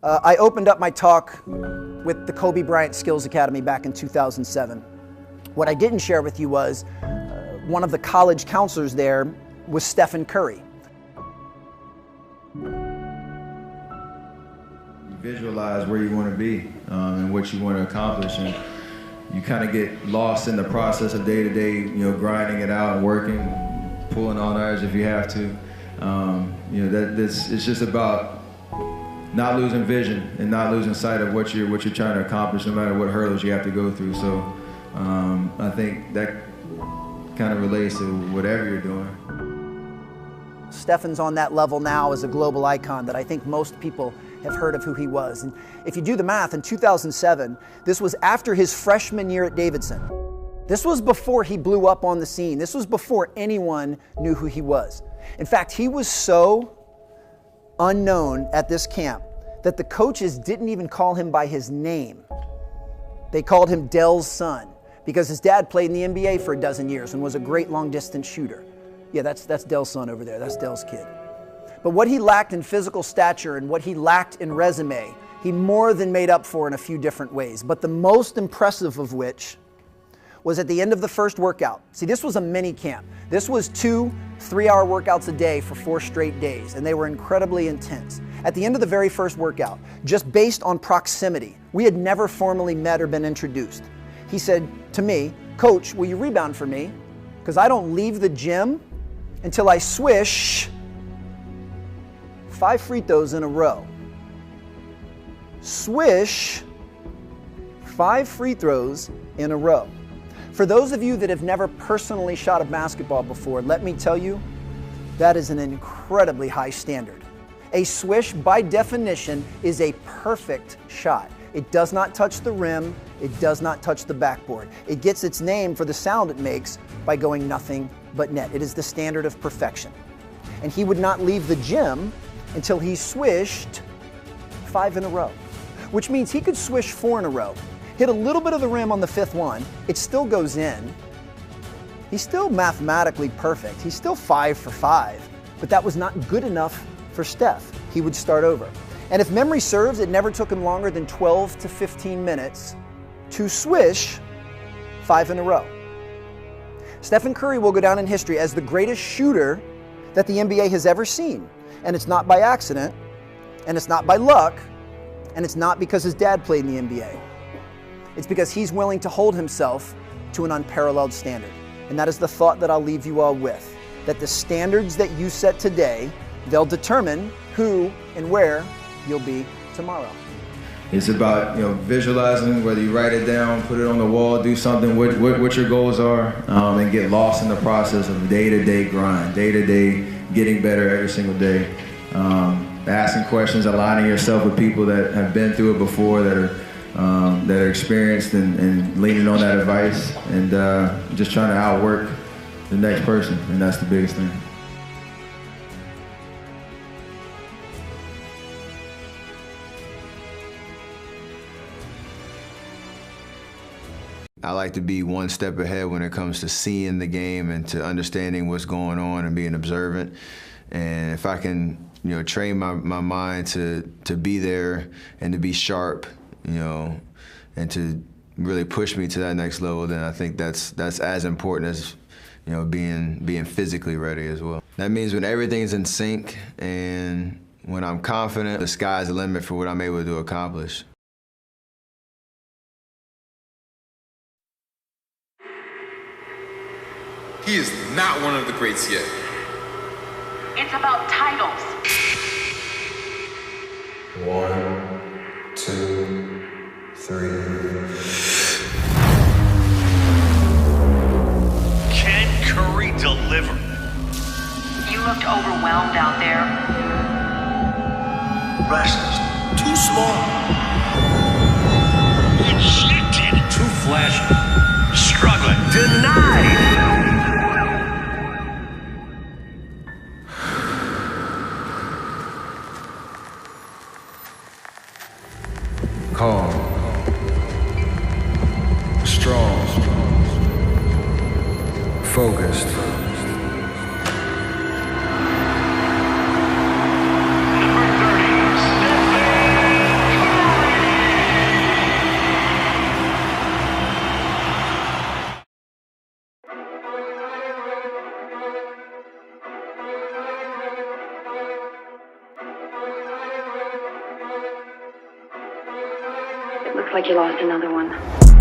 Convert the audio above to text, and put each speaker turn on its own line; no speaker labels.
I opened up my talk with the Kobe Bryant Skills Academy back in 2007. What I didn't share with you was one of the college counselors there was Stephen Curry.
Visualize where you want to be and what you want to accomplish, and you kind of get lost in the process of day-to-day, grinding it out and working, pulling all nighters if you have to. It's just about not losing vision and not losing sight of what you're trying to accomplish, no matter what hurdles you have to go through. So I think that kind of relates to whatever you're doing.
Stephen's on that level now as a global icon that I think most people have heard of who he was. And if you do the math, in 2007, this was after his freshman year at Davidson. This was before he blew up on the scene. This was before anyone knew who he was. In fact, he was so unknown at this camp that the coaches didn't even call him by his name. They called him Dell's son because his dad played in the NBA for a dozen years and was a great long-distance shooter. Yeah, that's Dell's son over there. That's Dell's kid. But what he lacked in physical stature and what he lacked in resume, he more than made up for in a few different ways. But the most impressive of which was at the end of the first workout. See, this was a mini camp. This was 2 3-hour workouts a day for 4 straight days, and they were incredibly intense. At the end of the very first workout, just based on proximity, we had never formally met or been introduced. He said to me, "Coach, will you rebound for me? Because I don't leave the gym until I swish 5 free throws in a row." Swish 5 free throws in a row. For those of you that have never personally shot a basketball before, let me tell you, that is an incredibly high standard. A swish, by definition, is a perfect shot. It does not touch the rim. It does not touch the backboard. It gets its name for the sound it makes by going nothing but net. It is the standard of perfection. And he would not leave the gym until he swished 5 in a row, which means he could swish 4 in a row, hit a little bit of the rim on the 5th one, it still goes in. He's still mathematically perfect. He's still 5 for 5, but that was not good enough for Steph. He would start over. And if memory serves, it never took him longer than 12 to 15 minutes to swish 5 in a row. Stephen Curry will go down in history as the greatest shooter that the NBA has ever seen. And it's not by accident, and it's not by luck, and it's not because his dad played in the NBA. It's because he's willing to hold himself to an unparalleled standard. And that is the thought that I'll leave you all with, that the standards that you set today, they'll determine who and where you'll be tomorrow.
It's about visualizing, whether you write it down, put it on the wall, do something, what your goals are, and get lost in the process of day-to-day grind, day-to-day getting better every single day. Asking questions, aligning yourself with people that have been through it before, that are experienced, and leaning on that advice, and just trying to outwork the next person, and that's the biggest thing. I like to be one step ahead when it comes to seeing the game and to understanding what's going on and being observant. And if I can, train my mind to be there and to be sharp, and to really push me to that next level, then I think that's as important as, being physically ready as well. That means when everything's in sync and when I'm confident, the sky's the limit for what I'm able to accomplish.
He is not one of the greats yet.
It's about titles.
1, 2, 3.
Can Curry deliver?
You looked overwhelmed out there.
Restless. Too small. Injected. Too flashy. Struggling. Denied.
Calm, strong, focused.
Number 30, Stephen
Looks like you lost another one.